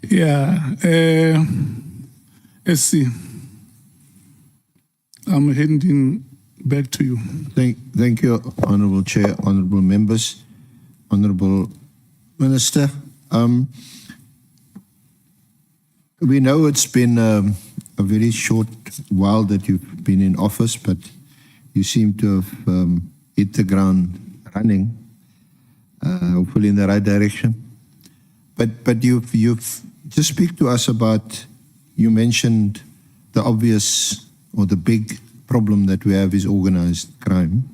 Yeah, SC, I'm handing back to you. Thank you, Honourable Chair, Honourable Members, Honourable Minister. We know it's been a very short while that you've been in office, but you seem to have hit the ground running, hopefully in the right direction. But you've just speak to us about, you mentioned the obvious or the big problem that we have is organized crime.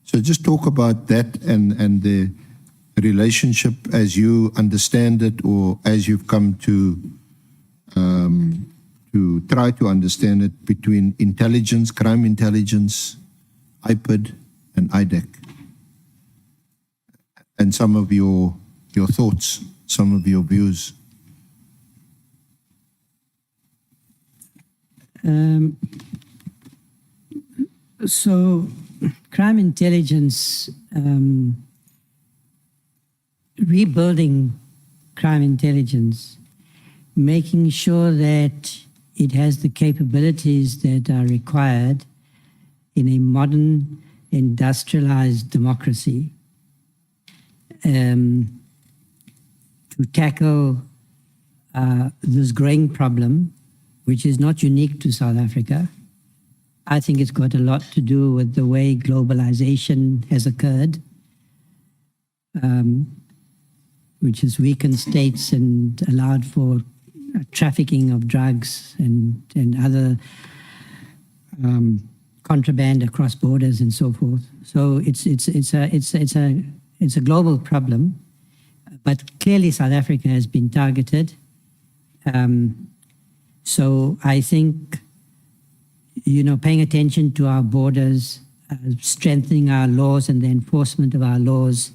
So just talk about that and the relationship as you understand it, or as you've come to try to understand it, between intelligence, crime intelligence, IPID and IDAC. And some of your thoughts, some of your views. So crime intelligence, rebuilding crime intelligence, making sure that it has the capabilities that are required in a modern industrialized democracy to tackle this growing problem, which is not unique to South Africa. I think it's got a lot to do with the way globalization has occurred, which has weakened states and allowed for trafficking of drugs and other contraband across borders and so forth. So it's a global problem, but clearly South Africa has been targeted. So I think, paying attention to our borders, strengthening our laws and the enforcement of our laws,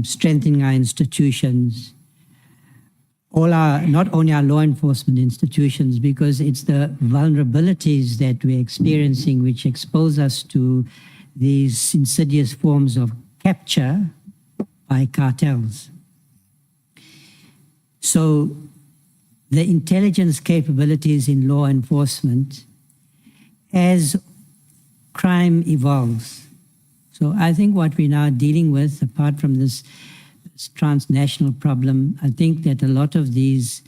strengthening our institutions, not only our law enforcement institutions, because it's the vulnerabilities that we're experiencing which expose us to these insidious forms of capture by cartels. So the intelligence capabilities in law enforcement as crime evolves. So I think what we're now dealing with, apart from this transnational problem, I think that a lot of these,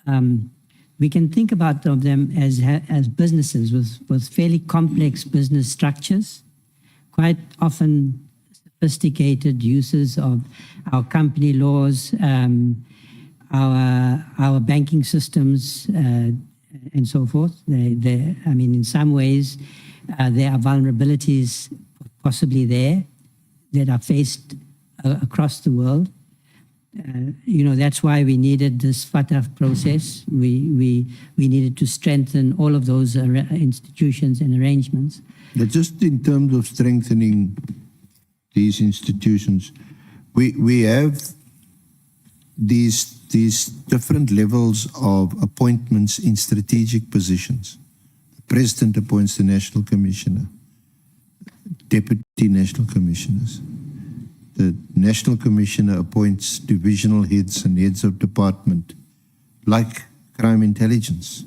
we can think about them as businesses with fairly complex business structures, quite often sophisticated uses of our company laws, our banking systems, and so forth. In some ways, there are vulnerabilities possibly there that are faced across the world. That's why we needed this FATF process. We needed to strengthen all of those institutions and arrangements. But just in terms of strengthening these institutions, we have these different levels of appointments in strategic positions. The President appoints the National Commissioner, Deputy National Commissioners. The National Commissioner appoints divisional heads and heads of department, like crime intelligence.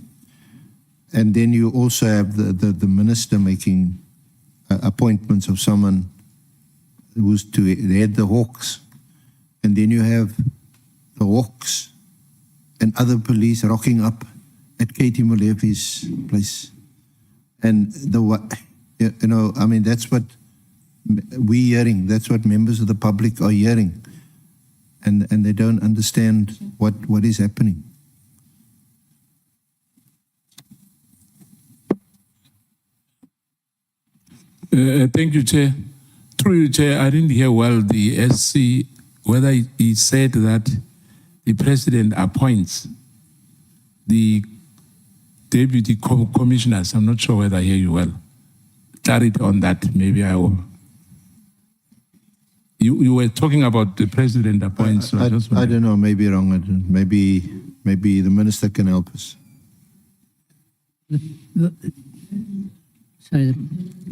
And then you also have the minister making appointments of someone who's to head the HOCs. And then you have the HOCs and other police rocking up at Katie Molefi's place. And that's what we're hearing. That's what members of the public are hearing. And they don't understand what is happening. Thank you, Chair. Through you, Chair, I didn't hear well the SC, whether he said that the President appoints the deputy commissioners. I'm not sure whether I hear you well. Clarity on that, maybe I will. You were talking about the President appoints. I don't know, maybe wrong. Maybe the Minister can help us. Sorry,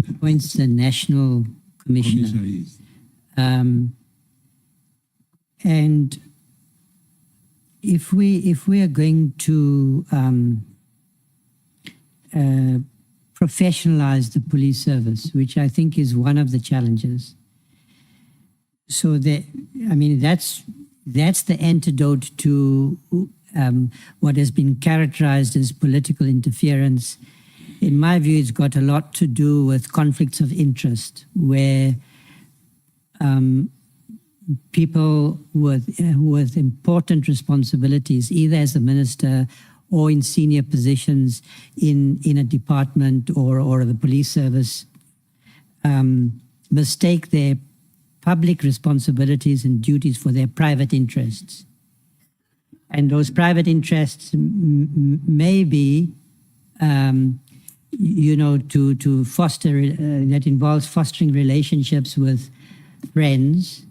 appoints the National Commissioner. Yes. And if we are going to professionalize the police service, which I think is one of the challenges, so that's the antidote to what has been characterized as political interference. In my view, it's got a lot to do with conflicts of interest, where people with important responsibilities, either as a minister or in senior positions in a department or the police service, mistake their public responsibilities and duties for their private interests. And those private interests may be, to foster, that involves fostering relationships with friends.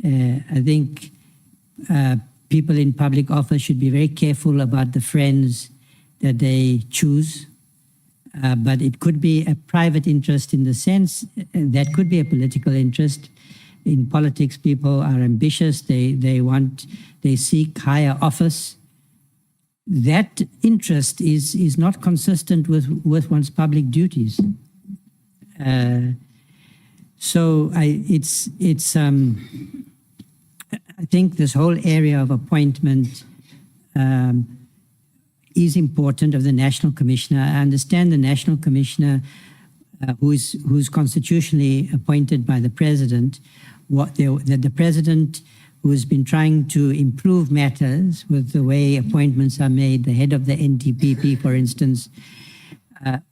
I think people in public office should be very careful about the friends that they choose. But it could be a private interest in the sense that could be a political interest. In politics, people are ambitious. They seek higher office. That interest is not consistent with one's public duties. So I think this whole area of appointment is important, of the National Commissioner. I understand the National Commissioner, who's constitutionally appointed by the President, that the President, who has been trying to improve matters with the way appointments are made, the head of the NTPP, for instance.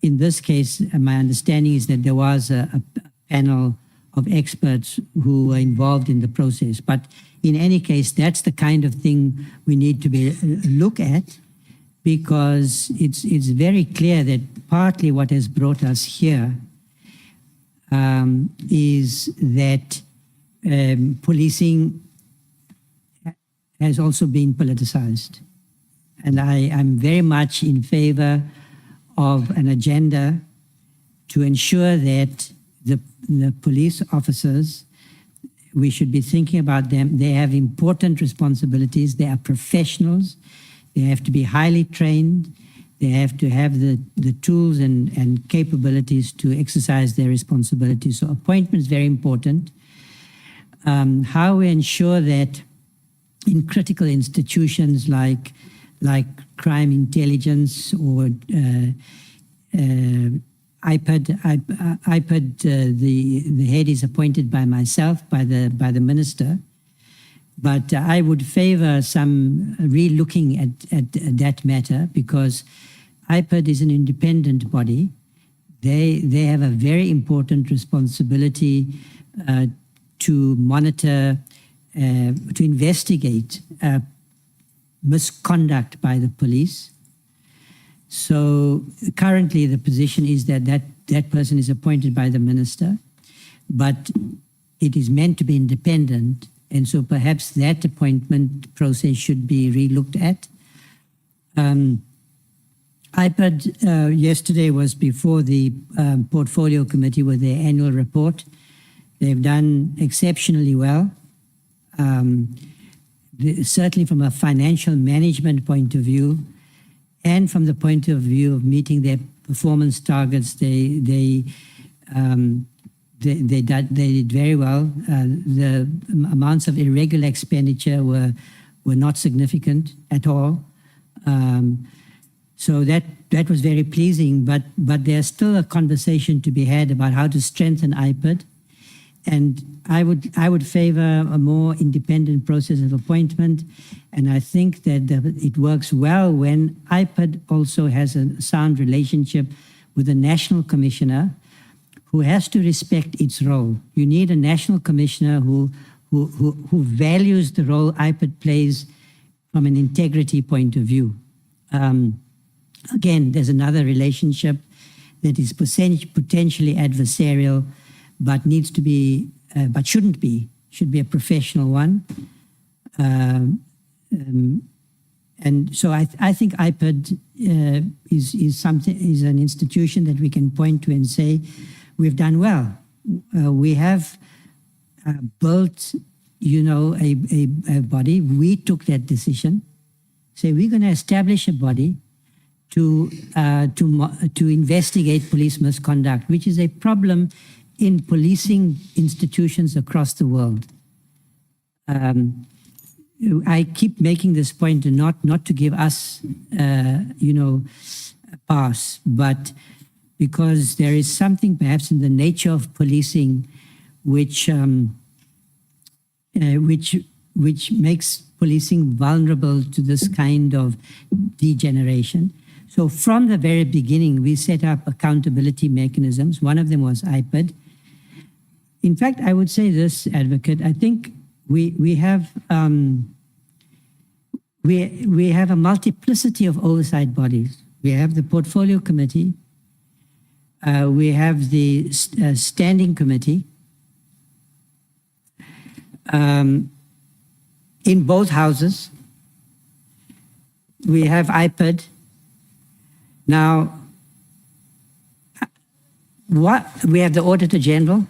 In this case, my understanding is that there was a panel of experts who were involved in the process. But in any case, that's the kind of thing we need to look at, because it's very clear that partly what has brought us here is that policing has also been politicized. And I'm very much in favor of an agenda to ensure that the police officers, we should be thinking about them. They have important responsibilities. They are professionals. They have to be highly trained. They have to have the tools and capabilities to exercise their responsibilities. So appointment is very important. How we ensure that in critical institutions like crime intelligence or IPAD, the head is appointed by myself, by the minister. But I would favor some re-looking at that matter, because IPAD is an independent body. They have a very important responsibility to monitor, to investigate misconduct by the police. So currently the position is that person is appointed by the minister, but it is meant to be independent. And so perhaps that appointment process should be re-looked at. IPAD yesterday was before the Portfolio Committee with their annual report. They've done exceptionally well. Certainly from a financial management point of view, and from the point of view of meeting their performance targets, they did very well. The amounts of irregular expenditure were not significant at all. So that was very pleasing, but there's still a conversation to be had about how to strengthen IPAD. And I would favor a more independent process of appointment. And I think that it works well when IPAD also has a sound relationship with the National Commissioner, who has to respect its role. You need a National Commissioner who values the role IPAD plays from an integrity point of view. Again, there's another relationship that is potentially adversarial, but needs to be, but shouldn't be, should be a professional one. And so I think IPAD is an institution that we can point to and say, we've done well. We have built, a body. We took that decision. say we're going to establish a body to investigate police misconduct, which is a problem in policing institutions across the world. I keep making this point, not to give us, a pass, but because there is something perhaps in the nature of policing which makes policing vulnerable to this kind of degeneration. So from the very beginning, we set up accountability mechanisms. One of them was IPID. In fact, I would say this, Advocate, I think we have a multiplicity of oversight bodies. We have the Portfolio Committee. We have the Standing Committee. In both houses, we have IPID. Now, we have the Auditor General,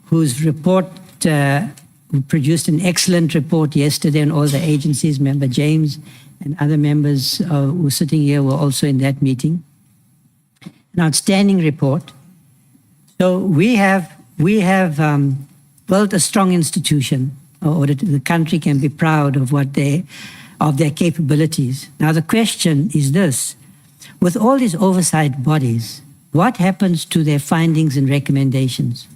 whose report who produced an excellent report yesterday on all the agencies. Member James and other members who were sitting here were also in that meeting. An outstanding report. So we have built a strong institution, or the country can be proud of their capabilities. Now the question is this: with all these oversight bodies, what happens to their findings and recommendations?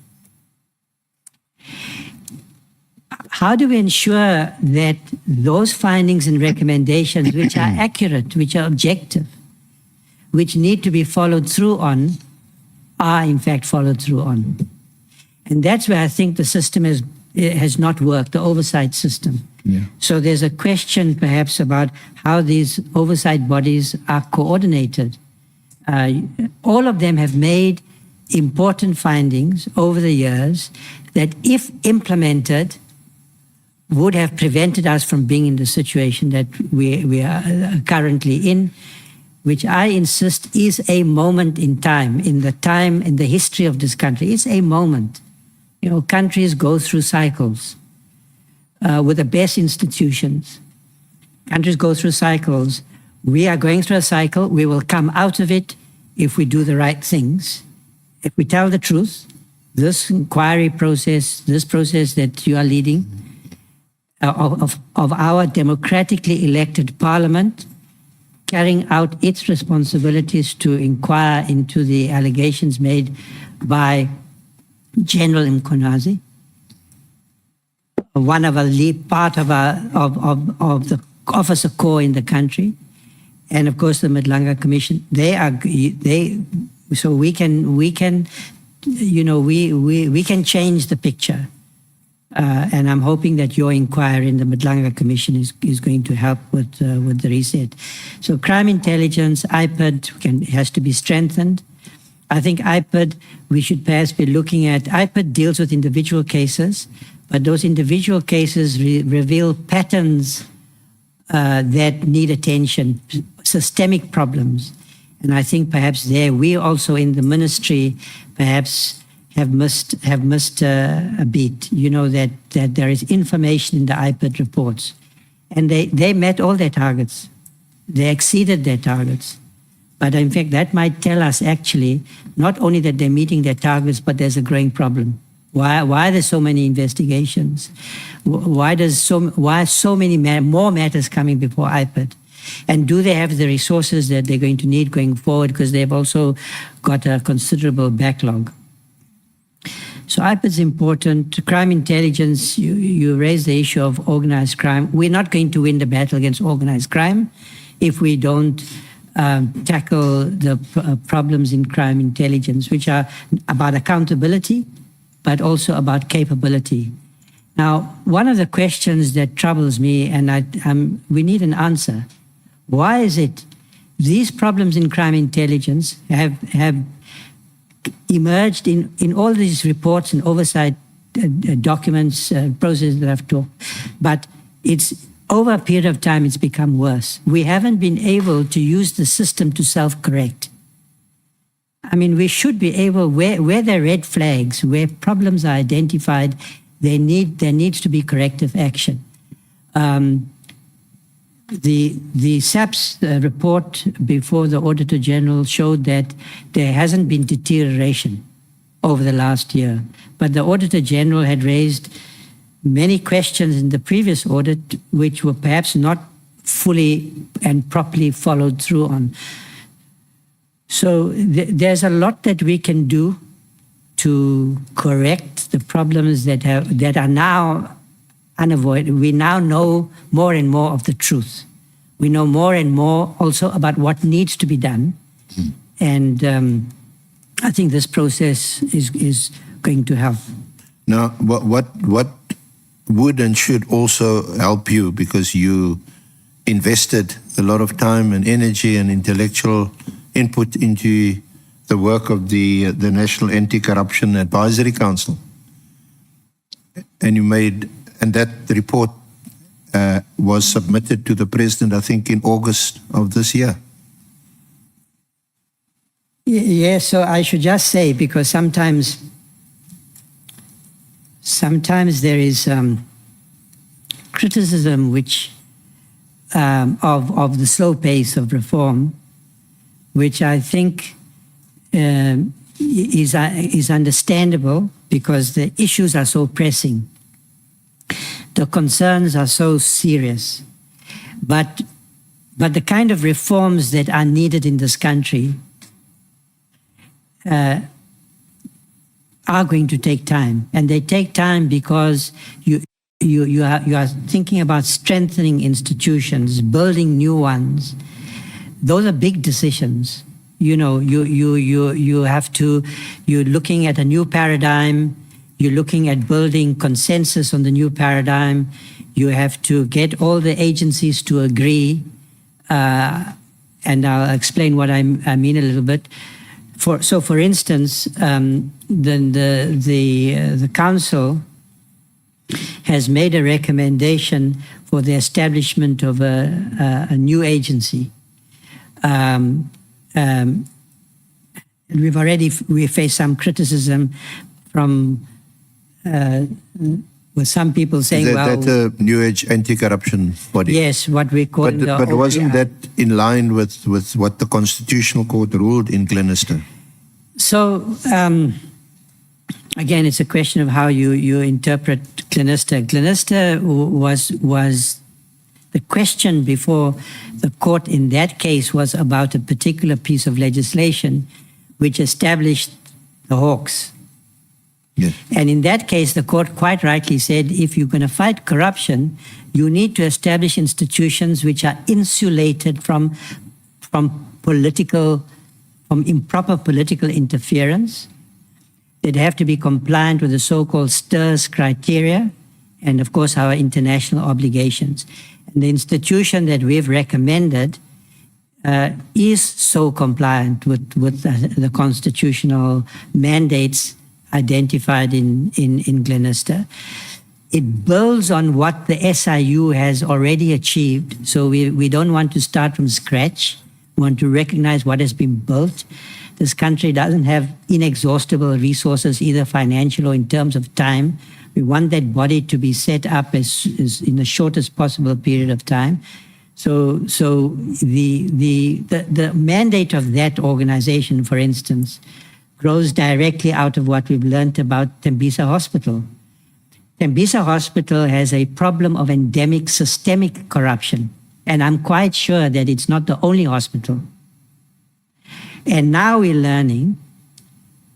How do we ensure that those findings and recommendations, which are accurate, which are objective, which need to be followed through on, are in fact followed through on? And that's where I think the system has not worked, the oversight system. Yeah. So there's a question perhaps about how these oversight bodies are coordinated. All of them have made important findings over the years that, if implemented, would have prevented us from being in the situation that we are currently in, which I insist is a moment in time, in the history of this country. It's a moment. Countries go through cycles with the best institutions. Countries go through cycles. We are going through a cycle. We will come out of it if we do the right things. If we tell the truth, this inquiry process, this process that you are leading, of our democratically elected parliament, carrying out its responsibilities to inquire into the allegations made by General Mkonazi, one of a lead part of the officer corps in the country, and of course the Madlanga Commission. So we can change the picture. And I'm hoping that your inquiry in the Madlanga Commission is going to help with the reset. So crime intelligence, IPID has to be strengthened. I think IPID, we should perhaps be looking at, IPID deals with individual cases, but those individual cases reveal patterns that need attention, systemic problems. And I think perhaps there, we also in the ministry perhaps have missed a beat. That there is information in the IPID reports. And they met all their targets. They exceeded their targets. But in fact, that might tell us actually not only that they're meeting their targets, but there's a growing problem. Why are there so many investigations? Why are so many more matters coming before IPID? And do they have the resources that they're going to need going forward? Because they've also got a considerable backlog. So IPID is important. Crime intelligence, you raise the issue of organized crime. We're not going to win the battle against organized crime if we don't tackle the problems in crime intelligence, which are about accountability, but also about capability. Now, one of the questions that troubles me, and we need an answer, why is it these problems in crime intelligence have emerged in all these reports and oversight documents, processes that I've talked, but it's over a period of time, it's become worse. We haven't been able to use the system to self-correct. I mean, we should be able, where there are red flags, where problems are identified, there needs to be corrective action. the SAP's report before the Auditor General showed that there hasn't been deterioration over the last year. But the Auditor General had raised many questions in the previous audit which were perhaps not fully and properly followed through on. So there's a lot that we can do to correct the problems that are now unavoidable. We now know more and more of the truth. We know more and more also about what needs to be done. And I think this process is going to help. Now, what would and should also help you, because you invested a lot of time and energy and intellectual input into the work of the National Anti-Corruption Advisory Council, and that report was submitted to the President, I think, in August of this year. Yes, so I should just say, because sometimes there is criticism which of the slow pace of reform, which I think is understandable because the issues are so pressing. The concerns are so serious. But the kind of reforms that are needed in this country are going to take time. And they take time because you are thinking about strengthening institutions, building new ones. Those are big decisions. You know, you're looking at a new paradigm. You're looking at building consensus on the new paradigm. You have to get all the agencies to agree. And I'll explain what I mean a little bit. So, for instance, the council has made a recommendation for the establishment of a new agency. We face some criticism from with some people saying, that a New Age anti-corruption body. Yes, what we call But wasn't that in line with what the Constitutional Court ruled in Glenister? So, again, it's a question of how you interpret Glenister. Glenister was the question before the court in that case was about a particular piece of legislation which established the HOCs. Yes. And in that case, the court quite rightly said, if you're going to fight corruption, you need to establish institutions which are insulated from improper political interference. They'd have to be compliant with the so-called STIRS criteria and, of course, our international obligations. And the institution that we've recommended is so compliant with the constitutional mandates identified in Glenister. It builds on what the SIU has already achieved. So we don't want to start from scratch. We want to recognize what has been built. This country doesn't have inexhaustible resources, either financial or in terms of time. We want that body to be set up as in the shortest possible period of time. So the mandate of that organization, for instance, grows directly out of what we've learned about Tembisa Hospital. Tembisa Hospital has a problem of endemic systemic corruption, and I'm quite sure that it's not the only hospital. And now we're learning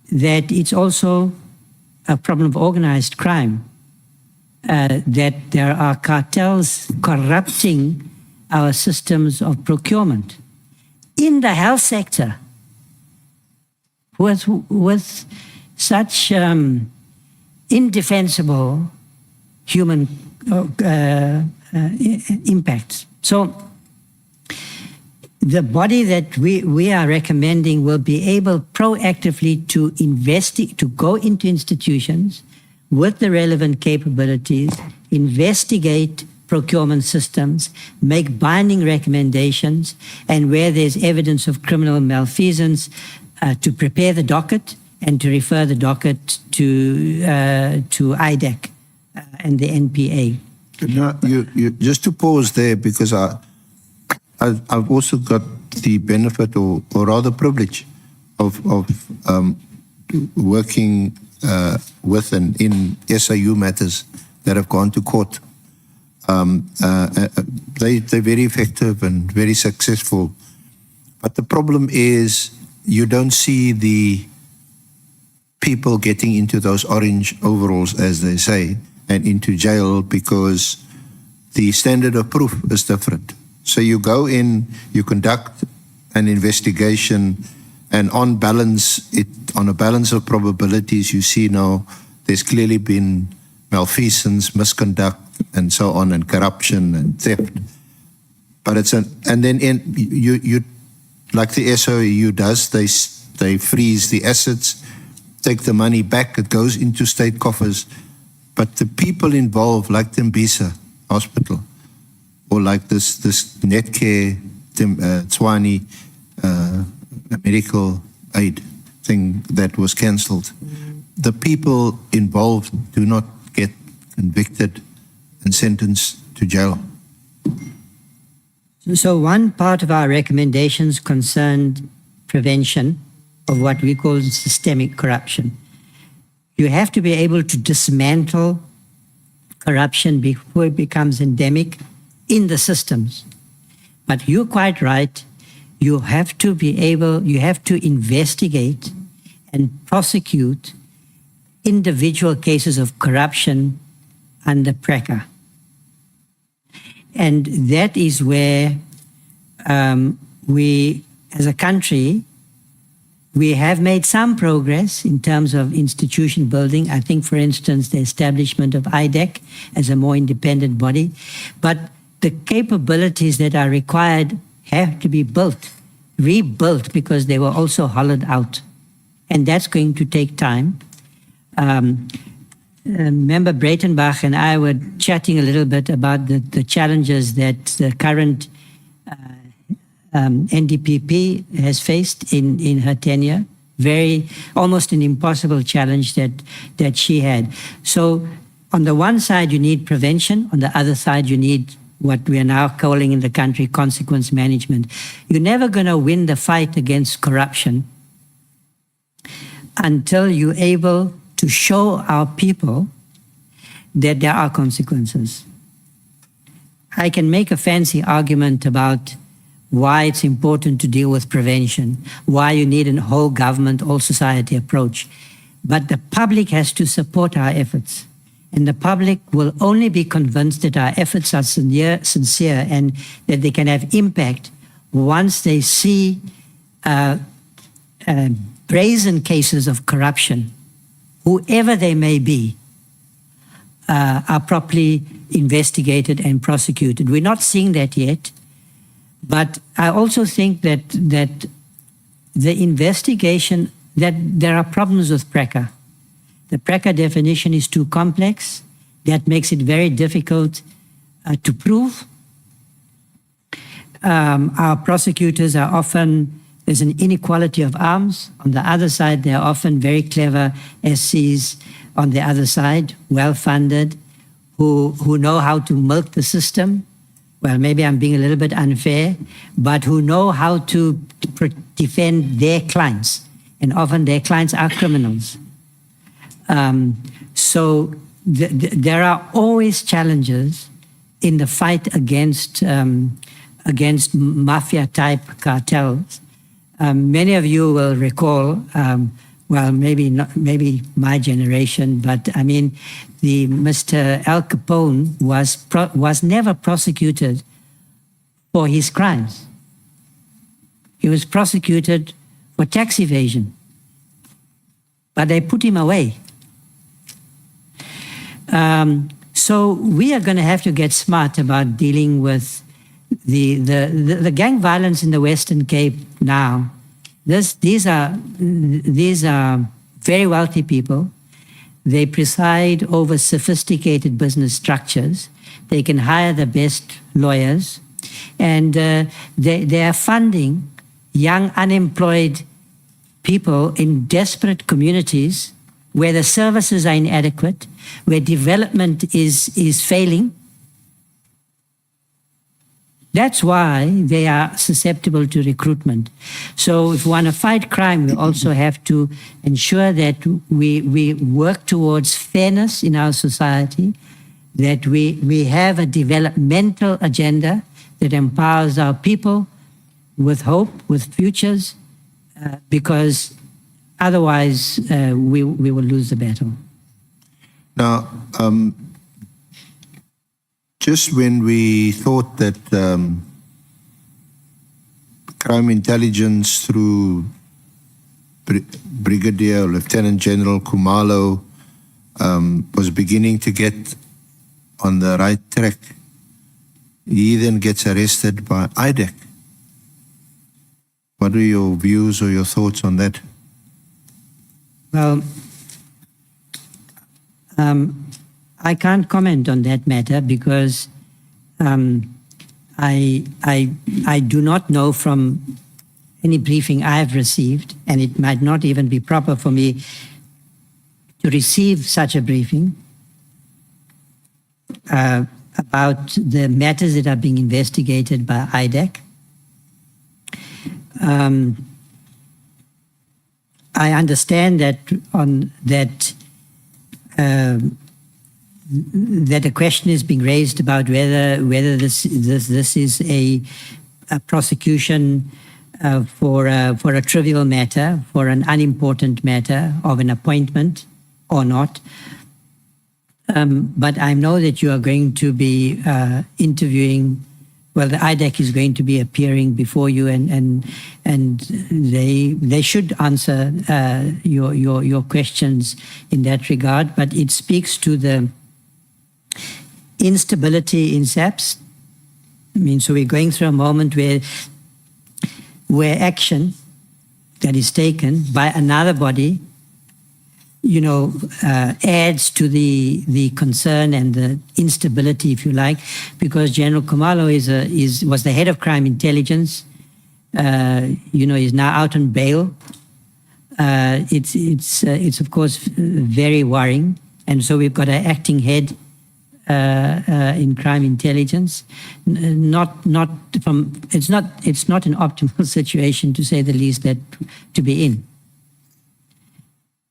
that it's also a problem of organized crime, that there are cartels corrupting our systems of procurement in the health sector with such indefensible human impacts. So the body that we are recommending will be able proactively to go into institutions with the relevant capabilities, investigate procurement systems, make binding recommendations, and where there's evidence of criminal malfeasance, to prepare the docket and to refer the docket to IDAC and the NPA. Now, you just to pause there, because I've also got the benefit or rather privilege of working with and in SIU matters that have gone to court. They're very effective and very successful. But the problem is you don't see the people getting into those orange overalls, as they say, and into jail because the standard of proof is different. So you go in, you conduct an investigation, and on balance, on a balance of probabilities, you see now there's clearly been malfeasance, misconduct, and so on, and corruption and theft. But and then you like the SOU does, they freeze the assets, take the money back, it goes into state coffers. But the people involved, like Tembisa Hospital, or like this Netcare, Tswani medical aid thing that was cancelled, the people involved do not get convicted and sentenced to jail. So one part of our recommendations concerned prevention of what we call systemic corruption. You have to be able to dismantle corruption before it becomes endemic in the systems. But you're quite right. You have to investigate and prosecute individual cases of corruption under PRECA. And that is where we, as a country, we have made some progress in terms of institution building. I think, for instance, the establishment of IDAC as a more independent body. But the capabilities that are required have to be rebuilt, because they were also hollowed out. And that's going to take time. Member Breitenbach and I were chatting a little bit about the challenges that the current NDPP has faced in her tenure. Almost an impossible challenge that she had. So on the one side, you need prevention. On the other side, you need what we are now calling in the country consequence management. You're never going to win the fight against corruption until you're able to show our people that there are consequences. I can make a fancy argument about why it's important to deal with prevention, why you need a whole government, all society approach. But the public has to support our efforts. And the public will only be convinced that our efforts are sincere and that they can have impact once they see brazen cases of corruption, whoever they may be, are properly investigated and prosecuted. We're not seeing that yet, but I also think that the investigation, that there are problems with PRECA. The PRECA definition is too complex. That makes it very difficult to prove. Our prosecutors are often, there's an inequality of arms. On the other side, they're often very clever SCs on the other side, well-funded, who know how to milk the system. Well, maybe I'm being a little bit unfair, but who know how to defend their clients. And often their clients are criminals. So there are always challenges in the fight against mafia-type cartels. Many of you will recall, well, maybe my generation, but I mean, the Mr. Al Capone was never prosecuted for his crimes. He was prosecuted for tax evasion, but they put him away. So we are going to have to get smart about dealing with the gang violence in the Western Cape now. These are very wealthy people. They preside over sophisticated business structures. They can hire the best lawyers, and they are funding young unemployed people in desperate communities where the services are inadequate, where development is failing. That's why they are susceptible to recruitment. So if we want to fight crime, we also have to ensure that we work towards fairness in our society, that we have a developmental agenda that empowers our people with hope, with futures, because otherwise we will lose the battle. Now, just when we thought that crime intelligence through Brigadier or Lieutenant General Khumalo was beginning to get on the right track, he then gets arrested by IDAC. What are your views or your thoughts on that? Well, I can't comment on that matter because I do not know from any briefing I've received, and it might not even be proper for me to receive such a briefing about the matters that are being investigated by IDAC. I understand that that a question is being raised about whether this is a prosecution for a trivial matter, for an unimportant matter of an appointment or not. But I know that you are going to be interviewing. Well, the IDAC is going to be appearing before you, and they should answer your questions in that regard. But it speaks to the instability in SAPS. I mean, so we're going through a moment where action that is taken by another body, adds to the concern and the instability, if you like, because General Khumalo was the head of crime intelligence. Is now out on bail. It's of course very worrying, and so we've got an acting head in crime intelligence. It's not an optimal situation, to say the least, that to be in.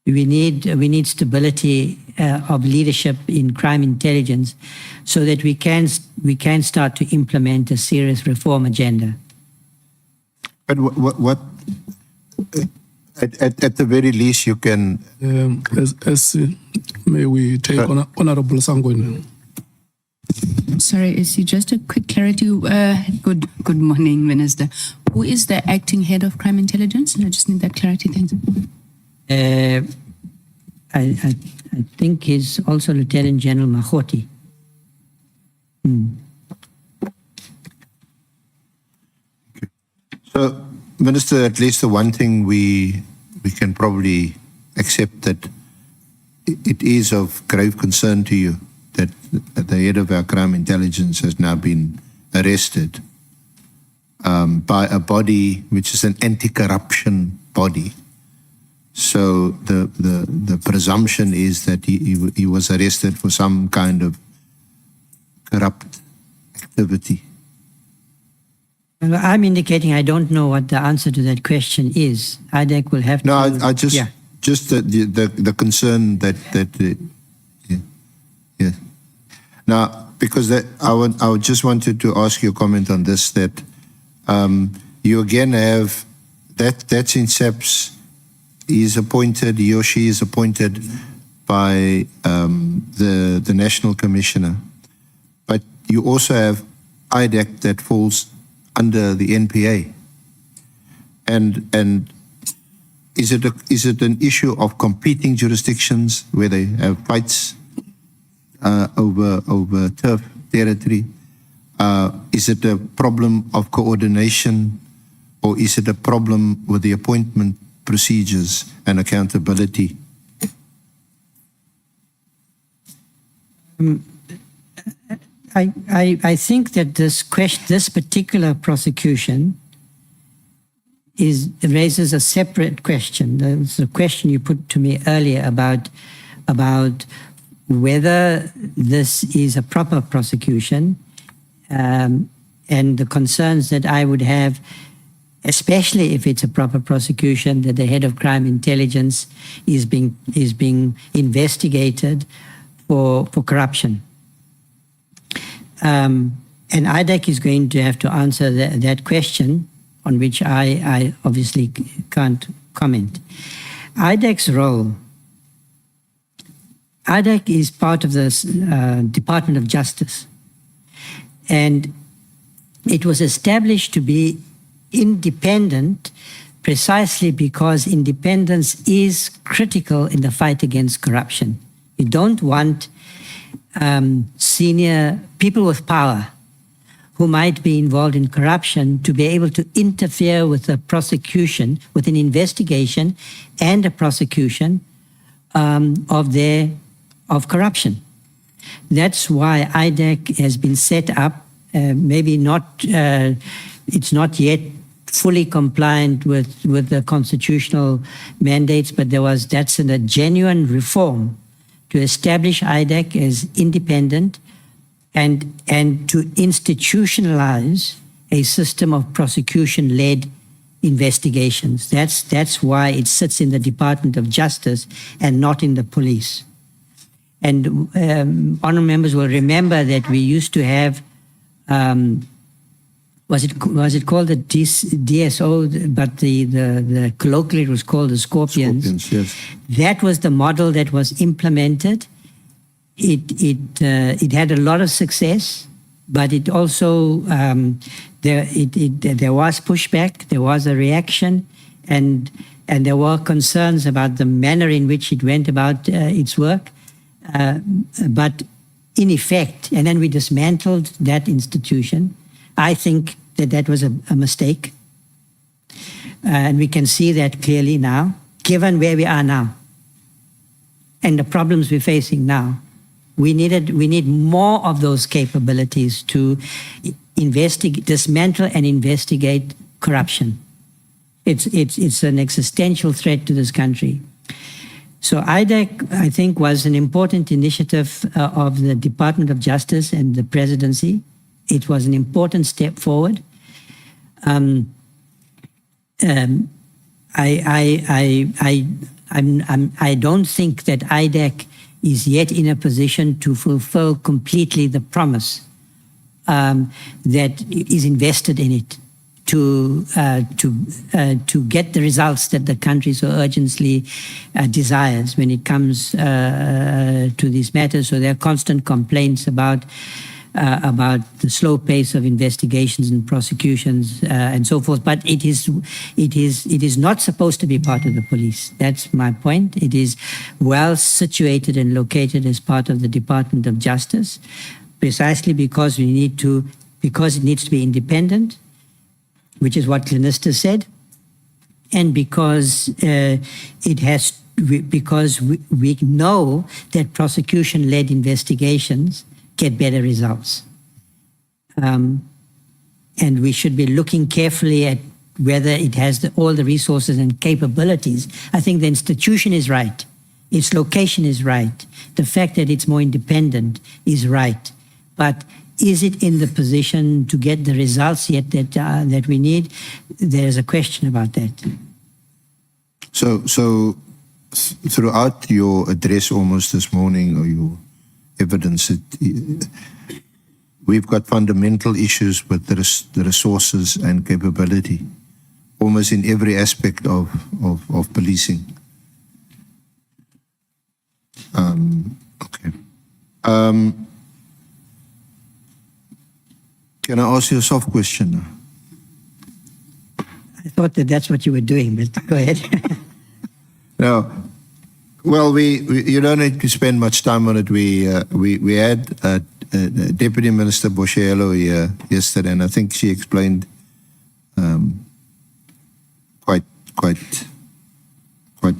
We need stability of leadership in crime intelligence, so that we can start to implement a serious reform agenda. But what at the very least you can. May we take Honorable Sangwini? Sorry, SC, just a quick clarity. Good morning, Minister. Who is the acting head of crime intelligence? I just need that clarity. Thanks. I think he's also Lieutenant General Mahoti. So, Minister, at least the one thing we can probably accept, that it is of grave concern to you that the head of our crime intelligence has now been arrested by a body which is an anti-corruption body. So the presumption is that he was arrested for some kind of corrupt activity. Well, I'm indicating I don't know what the answer to that question is. IDAC will have to. No, I just the concern that yeah. Now, because I just wanted to ask you a comment on this, that you again have that's in SAPS. He or she is appointed by the National Commissioner. But you also have IDAC that falls under the NPA. And is it an issue of competing jurisdictions where they have fights over turf territory? Is it a problem of coordination, or is it a problem with the appointment procedures and accountability? I think that this particular prosecution raises a separate question. There's a question you put to me earlier about whether this is a proper prosecution, and and the concerns that I would have, especially if it's a proper prosecution, that the head of crime intelligence is being investigated for corruption. And IDAC is going to have to answer that question, on which I obviously can't comment. IDAC's role. IDAC is part of the Department of Justice, and it was established to be independent precisely because independence is critical in the fight against corruption. You don't want senior people with power who might be involved in corruption to be able to interfere with a prosecution, with an investigation and a prosecution of corruption. That's why IDAC has been set up. Maybe not, it's not yet fully compliant with the constitutional mandates, but that's a genuine reform to establish IDAC as independent and to institutionalize a system of prosecution-led investigations. That's why it sits in the Department of Justice and not in the police. And honourable members will remember that we used to have, was it called the DSO, but the colloquially it was called the Scorpions. Scorpions, yes. That was the model that was implemented. It had a lot of success, but it also there was pushback, there was a reaction, and there were concerns about the manner in which it went about its work. But in effect, and then we dismantled that institution. I think that was a mistake, and we can see that clearly now, given where we are now and the problems we're facing now. We need more of those capabilities to dismantle and investigate corruption. It's an existential threat to this country. So IDAC, I think, was an important initiative of the Department of Justice and the presidency. It was an important step forward. I don't think that IDAC is yet in a position to fulfill completely the promise that is invested in it to get the results that the country so urgently desires when it comes to these matters. So there are constant complaints about the slow pace of investigations and prosecutions and so forth. But it is not supposed to be part of the police. That's my point. It is well situated and located as part of the Department of Justice, precisely because it needs to be independent, which is what Clinista said, and because because we know that prosecution-led investigations get better results. And we should be looking carefully at whether it has all the resources and capabilities. I think the institution is right. Its location is right. The fact that it's more independent is right. But is it in the position to get the results yet that we need? There's a question about that. So throughout your address almost this morning, or your evidence, we've got fundamental issues with the resources and capability, almost in every aspect of policing. Okay. Can I ask you a soft question? I thought that's what you were doing, but go ahead. No. Well, you don't need to spend much time on it. We had Deputy Minister Boshelo here yesterday, and I think she explained quite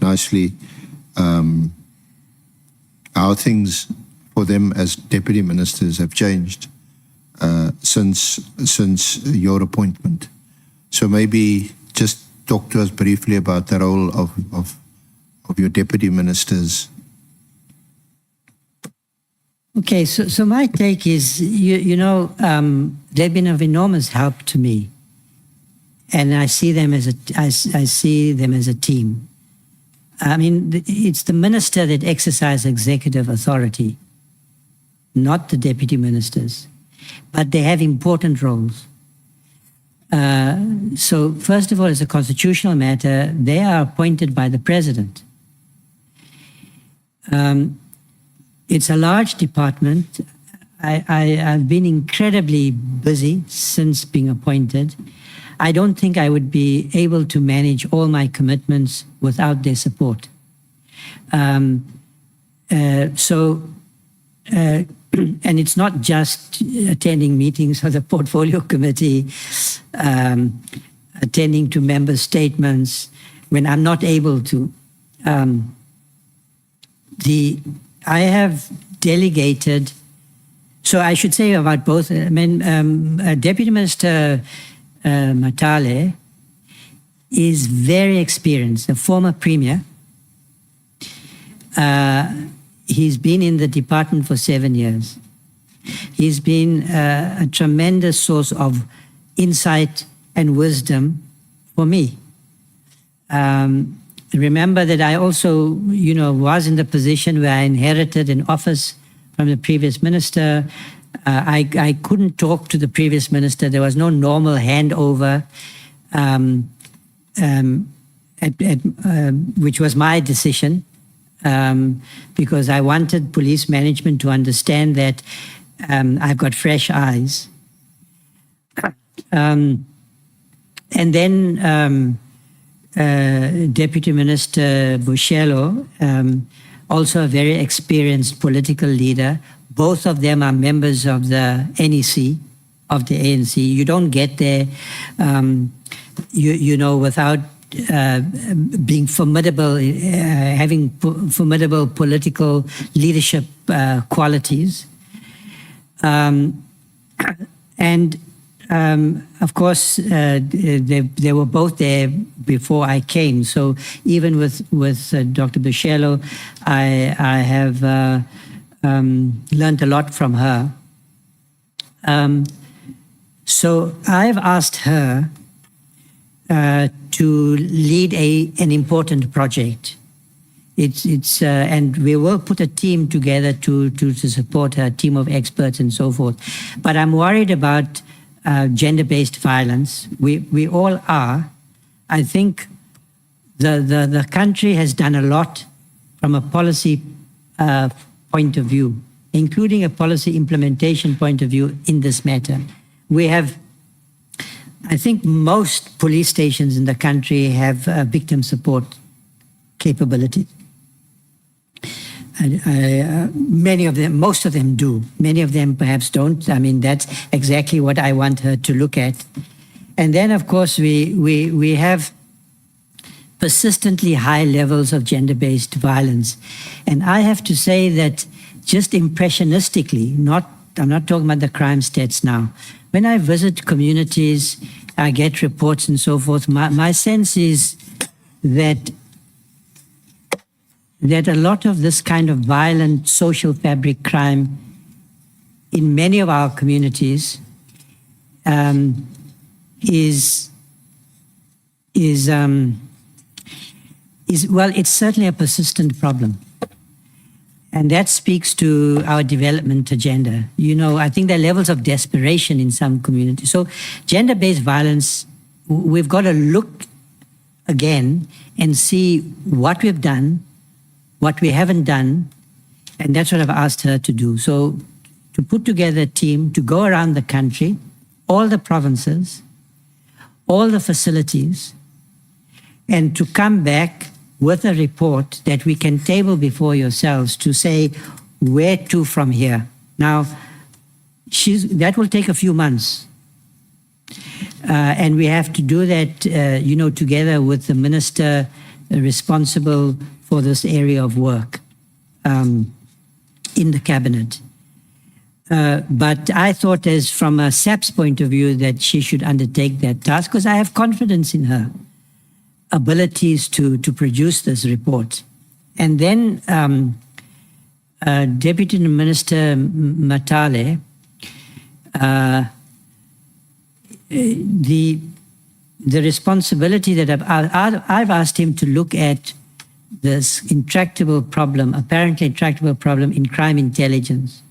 nicely how things for them as deputy ministers have changed since your appointment. So maybe just talk to us briefly about the role of your deputy ministers. Okay, so my take is, they've been of enormous help to me, and I see them as a team. I mean, it's the minister that exercises executive authority, not the deputy ministers, but they have important roles. So first of all, as a constitutional matter, they are appointed by the president. It's a large department. I've been incredibly busy since being appointed. I don't think I would be able to manage all my commitments without their support. And it's not just attending meetings of the portfolio committee, attending to member statements when I'm not able to. I have delegated, so I should say about both. I mean, Deputy Minister Matale is very experienced, a former premier. He's been in the department for 7 years. He's been a tremendous source of insight and wisdom for me. Remember that I also, was in the position where I inherited an office from the previous minister. I couldn't talk to the previous minister. There was no normal handover, which was my decision, because I wanted police management to understand that I've got fresh eyes. And then Deputy Minister Bushello, also a very experienced political leader. Both of them are members of the NEC, of the ANC. You don't get there, without being formidable, having formidable political leadership qualities. Of course, they were both there before I came. So even with Dr. Bushello, I have learned a lot from her. So I've asked her to lead an important project. And we will put a team together to support her, a team of experts and so forth. But I'm worried about gender-based violence. We all are. I think the country has done a lot from a policy point of view, including a policy implementation point of view in this matter. We have, I think most police stations in the country have victim support capability. Many of them, most of them do. Many of them perhaps don't. I mean, that's exactly what I want her to look at. And then, of course, we have persistently high levels of gender-based violence. And I have to say that just impressionistically, I'm not talking about the crime stats now. When I visit communities, I get reports and so forth, my sense is that a lot of this kind of violent social fabric crime in many of our communities is it's certainly a persistent problem. And that speaks to our development agenda. I think there are levels of desperation in some communities. So gender-based violence, we've got to look again and see what we've done, what we haven't done, and that's what I've asked her to do. So to put together a team to go around the country, all the provinces, all the facilities, and to come back with a report that we can table before yourselves to say where to from here. Now, that will take a few months. And we have to do that, together with the minister responsible for this area of work in the cabinet. But I thought from a SAP's point of view that she should undertake that task because I have confidence in her abilities to produce this report. And then Deputy Minister Matale, the responsibility that I've asked him to look at this intractable problem, apparently intractable problem in crime intelligence.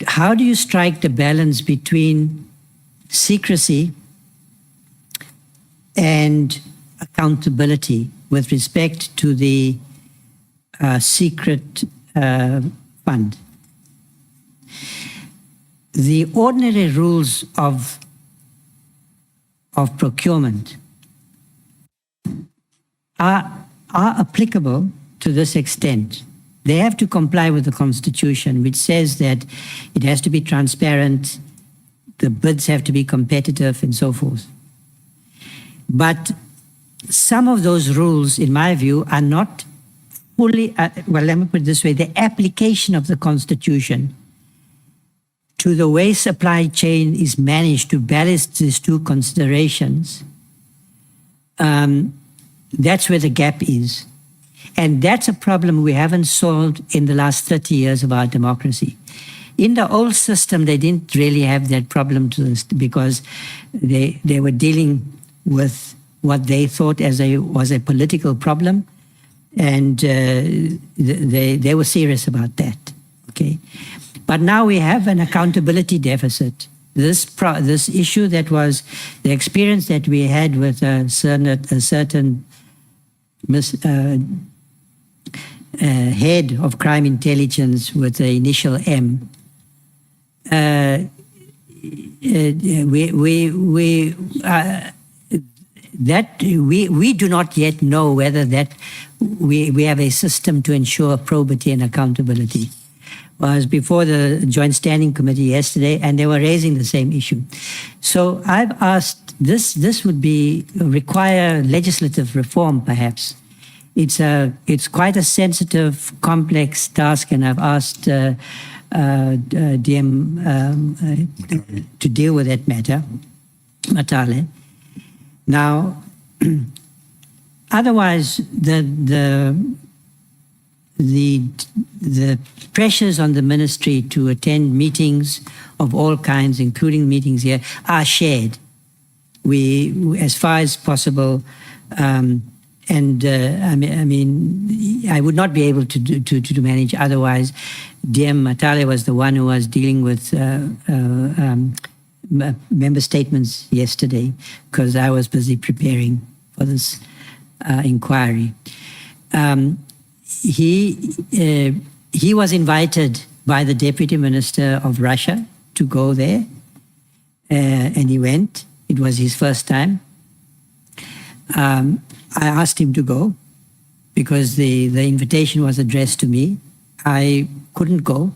How do you strike the balance between secrecy and accountability with respect to the secret fund? The ordinary rules of procurement are applicable to this extent. They have to comply with the Constitution, which says that it has to be transparent, the bids have to be competitive, and so forth. But some of those rules, in my view, are not fully, well, let me put it this way, the application of the Constitution to the way supply chain is managed to balance these two considerations, that's where the gap is. And that's a problem we haven't solved in the last 30 years of our democracy. In the old system, they didn't really have that problem because they were dealing with what they thought was a political problem, and they were serious about that. Okay, but now we have an accountability deficit. This issue that was the experience that we had with a certain head of crime intelligence with the initial M. We do not yet know whether that we have a system to ensure probity and accountability. I was before the Joint Standing Committee yesterday, and they were raising the same issue. So I've asked, this would require legislative reform, perhaps. It's quite a sensitive, complex task, and I've asked DM to deal with that matter, Matale. Now, otherwise, the pressures on the ministry to attend meetings of all kinds, including meetings here, are shared. We, as far as possible, I would not be able to manage otherwise. DM Matale was the one who was dealing with member statements yesterday because I was busy preparing for this inquiry. He was invited by the Deputy Minister of Russia to go there, and he went. It was his first time. I asked him to go because the invitation was addressed to me. I couldn't go.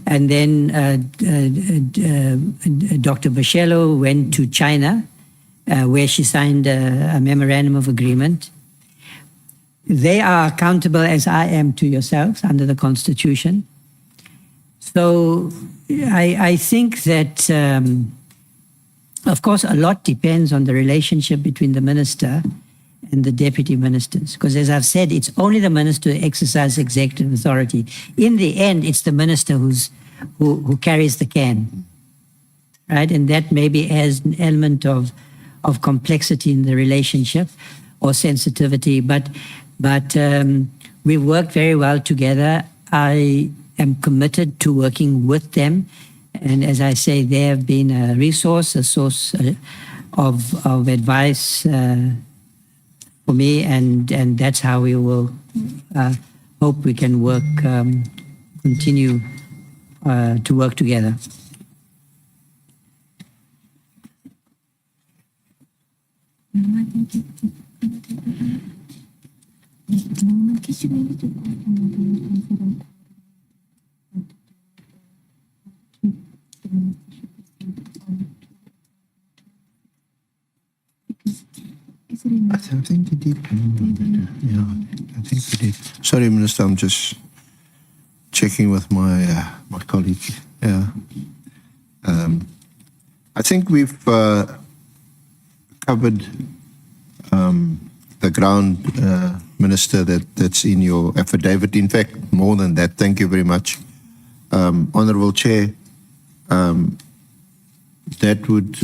And then Dr. Bashelo went to China, where she signed a memorandum of agreement. They are accountable, as I am to yourselves, under the Constitution. So I think that, of course, a lot depends on the relationship between the minister and the deputy ministers. Because as I've said, it's only the minister who exercises executive authority. In the end, it's the minister who carries the can, right? And that maybe has an element of complexity in the relationship or sensitivity. But we work very well together. I am committed to working with them. And as I say, they have been a source of advice for me, and that's how we will hope we can work, continue to work together. I think he did. Yeah, I think he did. Sorry, Minister, I'm just checking with my my colleague. Yeah, I think we've covered the ground Minister, that's in your affidavit. In fact, more than that. Thank you very much. Honourable Chair, that would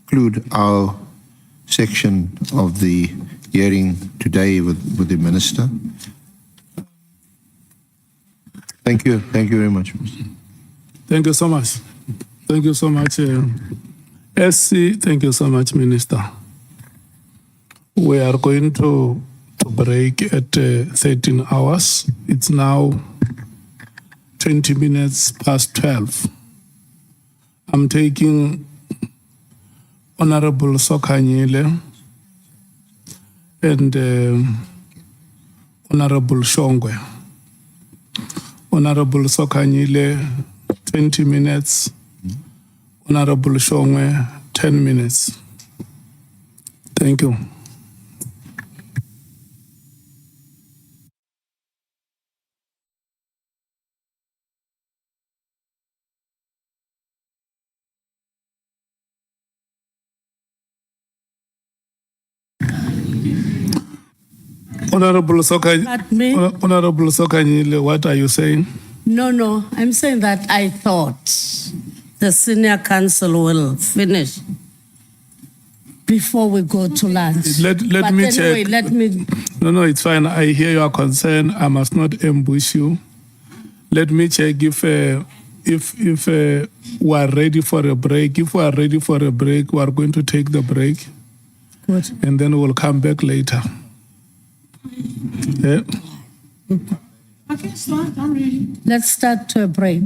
conclude our section of the hearing today with the Minister. Thank you. Thank you very much, Mr. Thank you so much. Thank you so much, SC. Thank you so much, Minister. We are going to break at 13 hours. It's now 20 minutes past 12. I'm taking Honorable Sokanyile and Honorable Shongwe. Honorable Sokanyile, 20 minutes. Honorable Shongwe, 10 minutes. Thank you. Honorable Sokanyile, what are you saying? No, I'm saying that I thought the senior council will finish before we go to lunch. Let But me anyway, check. let me. No, it's fine. I hear your concern. I must not ambush you. Let me check if we are ready for a break. If we are ready for a break, we are going to take the break. Good. And then we'll come back later. Yeah. Okay, start. I'm ready. Let's start to a break.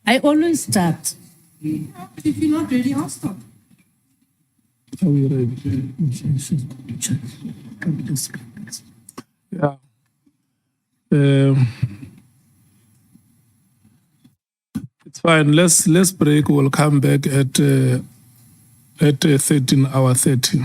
I always start. If you're not ready, I'll stop. Are we ready? Yeah. It's fine. Let's break. We'll come back at 13 hour 30.